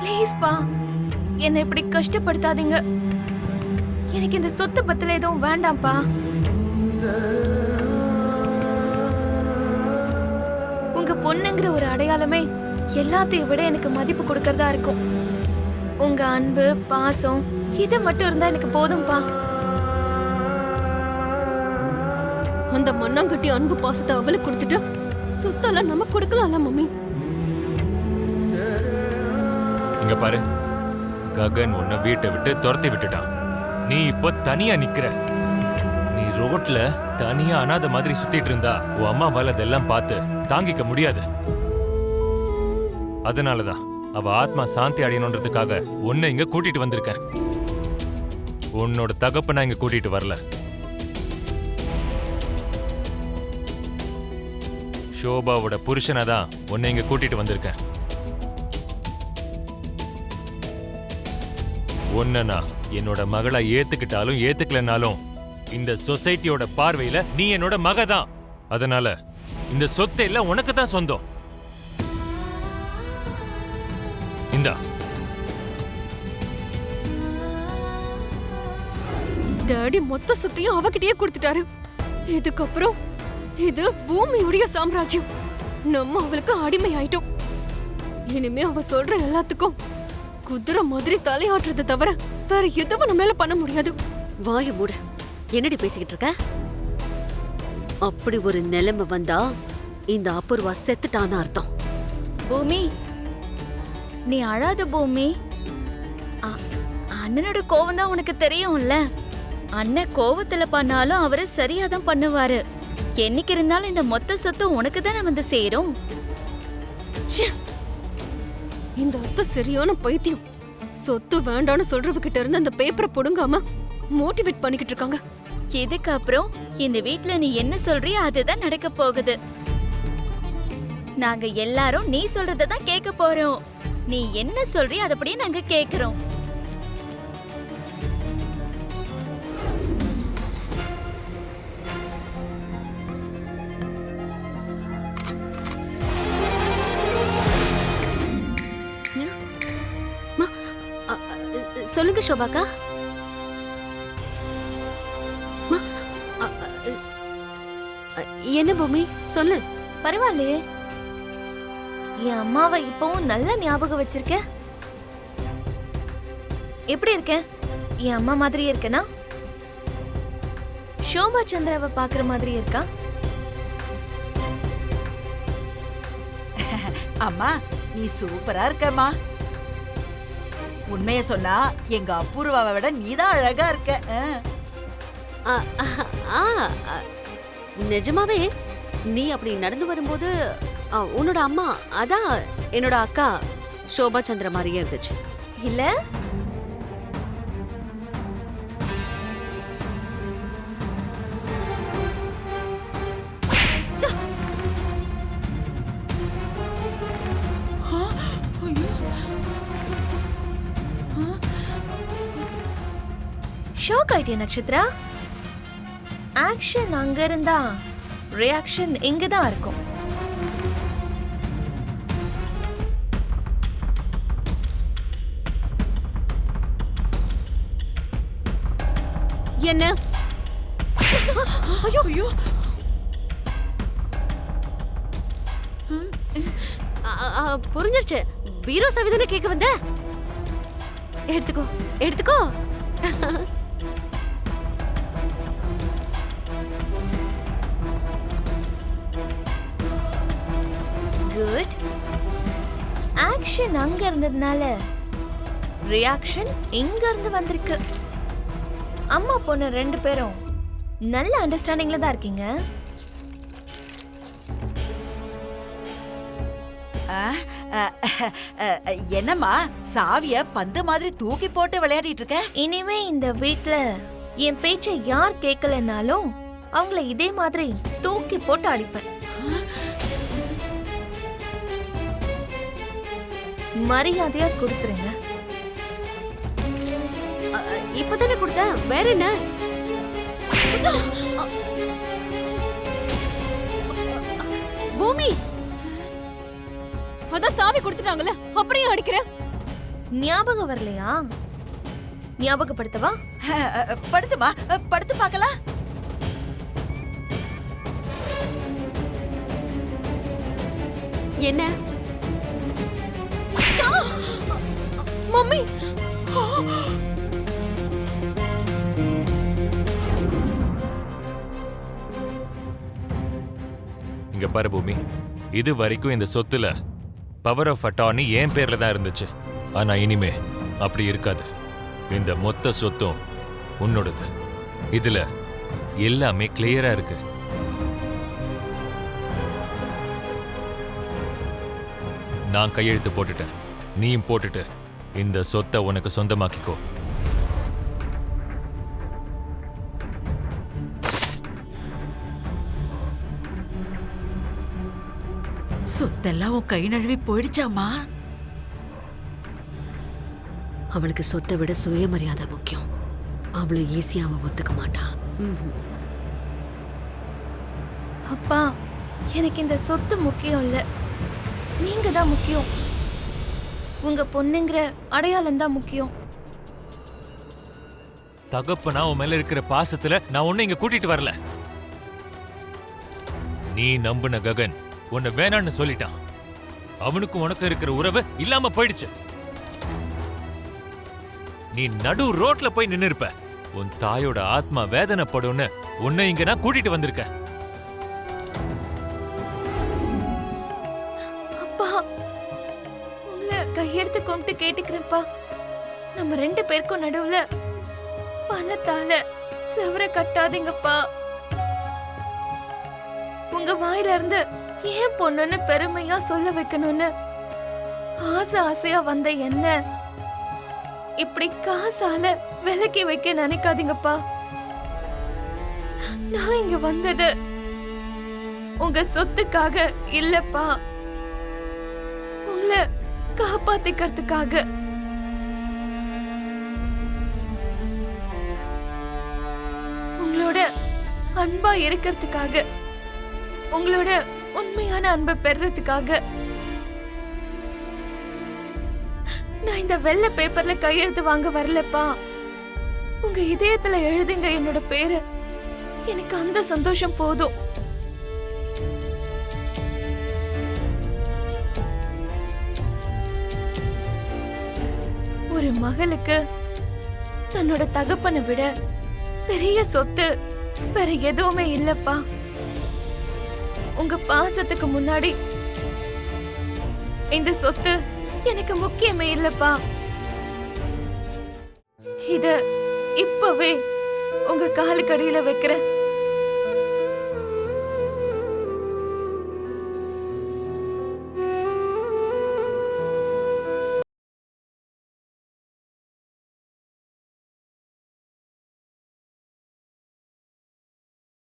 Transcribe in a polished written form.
Please பா, என்னை இப்படி கஷ்டப்படுத்தாதீங்க. எனக்கு இந்த சொத்து பத்தில எதுவும் வேண்டாம்ப்பா. உங்க பொண்ணுங்கிற ஒரு அடையாளமே எல்லாத்தையும் விட எனக்கு மதிப்பு கொடுக்கறதா இருக்கும். உங்க அன்பு பாசம் இது மட்டும் இருந்தா எனக்கு போதும்பா. அந்த மண்ணாங்கட்டி அன்பு பாசத்தை அவளுக்கு கொடுத்துட்டு சொத்தெல்லாம் நமக்கு கொடுக்கலாம்ல மம்மி. இங்க பாரு, ககன் உன்னை வீட்டை விட்டு துரத்தி விட்டுட்டான். நீ இப்ப தனியா நிக்கிற. நீ ரோட்ல தனியா அனாத மாதிரி சுத்திட்டு இருந்தா உன் அம்மாவால அதெல்லாம் பார்த்து தாங்கிக்க முடியாது. அதனாலதான் அவ ஆத்மா சாந்தி அடையணுன்றதுக்காக உன்னை இங்க கூட்டிட்டு வந்திருக்கேன். உன்னோட தகப்பனா இங்க கூட்டிட்டு வரல. ஷோபாவோட புருஷனை தான் உன்னை இங்க கூட்டிட்டு வந்திருக்கேன். ஒன்னா என்னோட மகளை ஏத்துக்கிட்டாலும் ஏத்துக்கலனாலும் இந்த சொசைட்டியோட பார்வையில நீ என்னோட மக தான். அதனால இந்த சொத்தை எல்லாம் உனக்கு தான் சொந்தம். இந்தா. டாடி மொத்த சொத்தையும் அவகிட்டயே கொடுத்துட்டாரு. இதுக்கப்புறம் இது பூமியுடைய சாம்ராஜ்யம். நம்ம அவளுக்கு அடிமை ஆயிட்டோம். இனிமே அவ சொல்ற எல்லாத்துக்கும் குதிரை மாதிரி தலையாட்டுறதை தவிர வேற எதுவும் நம்ம மேல பண்ண முடியாது. வாய மூடு. என்னடி பேசிக்கிட்டு இருக்க? அப்படி ஒரு நிலைமை வந்தா இந்த அபூர்வா செத்துட்டான்னு அர்த்தம். பூமி, நீ அழாத பூமி. அண்ணனோட கோவம் தான் உனக்கு தெரியும்ல. அண்ணன் கோவத்துல பண்ணாலும் அவரு சரியாதான் பண்ணுவாரு. என்னைக்கு இருந்தாலும் இந்த மொத்த சொத்து உனக்கு தானே வந்து சேரும். இந்த அத்தை சரியான பைத்தியம். சொத்து வேண்டான்னு சொல்றவகிட்ட இருந்து அந்த பேப்பரை புடுங்காம மோட்டிவேட் பண்ணிக்கிட்டு இருக்காங்க. இதுக்கு அப்புறம் இந்த வீட்ல நீ என்ன சொல்றியோ அதுதான் நடக்க போகுது. நாங்க எல்லாரும் நீ சொல்றதான் கேட்க போறோம். நீ என்ன சொல்றியோ அதப்படியே நாங்க கேக்குறோம். சொல்லுங்க ஷோபாக்கா. என்ன பூமி சொல்லு. பரவாயில்லையே, என் அம்மாவை இப்பவும் நல்ல ஞாபகம் வச்சிருக்க. எப்படி இருக்கேன்? என் அம்மா மாதிரியே இருக்கனா? ஷோபா சந்திராவை பாக்குற மாதிரி இருக்கா? அம்மா நீ சூப்பரா இருக்கம்மா. உண்மைய சொன்னா எங்க அபூர்வாவை விட நீதான் அழகா இருக்க. நிஜமாவே நீ அப்படி நடந்து வரும்போது உன்னோட அம்மா அதான் என்னோட அக்கா ஷோபா சந்திர மாதிரியே இருந்துச்சு இல்ல? ஷாக் ஆயிட்டிய நட்சத்திரா? ஆக்ஷன் அங்க இருந்தா ரியாக்ஷன் இங்கதான் இருக்கும். என்ன? ஐயோ ஐயோ. புரிஞ்சிருச்சு. பீரோ சவிதானே கேட்க வந்த. எடுத்துக்கோ எடுத்துக்கோ. குட். ஆக்ஷன் அங்க இருந்ததுனால ரியாக்ஷன் இங்க இருந்து வந்திருக்கு. அம்மா பொண்ணு ரெண்டு பேரும் நல்ல அண்டர்ஸ்டாண்டிங்ல தான் இருக்கீங்க. என்னம்மா சாவிய பந்து மாதிரி தூக்கி போட்டு விளையாடிட்டு இருக்க? இனிமே இந்த வீட்ல என் பேச்சை யார் கேட்கலனாலும் அவங்கள இதே மாதிரி தூக்கி போட்டு அடிப்பேன். மரியாதையா கொடுத்துருங்க. இப்பதானே கொடுத்த, வேற என்ன? பூமி அதான் சாவி கொடுத்துட்டாங்கல்ல, அப்படியே அடிக்கிற. ஞாபகம் வரலையா? ஞாபகப்படுத்தவா? படுத்துமா, படுத்து பார்க்கலாம். என்ன மம்மி இங்க பாரு பூமி, இது வரைக்கும் இந்த சொத்துல பவர் ஆஃப் அட்டார்னி என் பேர்ல தான் இருந்துச்சு. ஆனா இனிமே அப்படி இருக்காது. இந்த மொத்த சொத்தும் உன்னோடது. இதுல எல்லாமே கிளியரா இருக்கு. நான் கையெழுத்து போட்டுட்டேன், நீயும் போட்டுட்டு இந்த சொத்தை உனக்கு சொந்தமாக்கிக்கோ. சொத்தெல்லாம் உன் கை நழுவி போயிடுச்சாமா? அவளுக்கு சொத்தை விட சுயமரியாதை முக்கியம். அவளை ஈஸியா அவ ஒத்துக்க மாட்டா. அப்பா, எனக்கு இந்த சொத்து முக்கியம் இல்ல, நீங்க தான் முக்கியம். உங்க பொண்ணுங்கிற அடையாளம் தான் முக்கியம். தகப்பனா உன் மேல இருக்கிற பாசத்துல நான் உன்னை இங்க கூட்டிட்டு வரல. நீ நம்புன ககன் உன்னை வேணான்னு சொல்லிட்டான். அவனுக்கும் உனக்கு இருக்கிற உறவு இல்லாம போயிடுச்சு. நீ நடு ரோட்ல போய் நின்னு இருப்ப. உன் தாயோட ஆத்மா வேதனைப்படும்னு உன்னை இங்க நான் கூட்டிட்டு வந்திருக்கேன். அப்பா, உங்களை கையெடுத்து கும்பிட்டு கேட்டுக்கிறேன்ப்பா. நம்ம 2 பேருக்கும் நடுவுல பணத்தால செவர கட்டாதீங்கப்பா. உங்க வாயில இருந்து ஏன் பொண்ணுன்னு பெருமையா சொல்ல வைக்கணும்னு ஆசை ஆசையா வந்த என்ன இப்படி காசால விலக்கி வைக்க நினைக்காதீங்கப்பா. நான் இங்க வந்தது உங்க சொத்துக்காக இல்லப்பா, உங்களை காப்பாத்திக்கிறதுக்காக. உங்களோட அன்பா இருக்கிறதுக்காக, உங்களோட உண்மையான அன்பை பெறறதுக்காக. நான் இந்த வெள்ளை பேப்பர்ல கையெழுத்து வாங்க வரலப்பா. உங்க இதயத்துல எழுதுங்க என்னோட பேரு. எனக்கு அந்த சந்தோஷம் போதும். ஒரு மகளுக்கு தன்னோட தகப்பனை விட பெரிய சொத்து வேற எதுவுமே இல்லப்பா. உங்க பாசத்துக்கு முன்னாடி இந்த சொத்து எனக்கு முக்கியமே இல்லப்பா. இத இப்பவே உங்க காலுக்கடியில வைக்கிறேன்.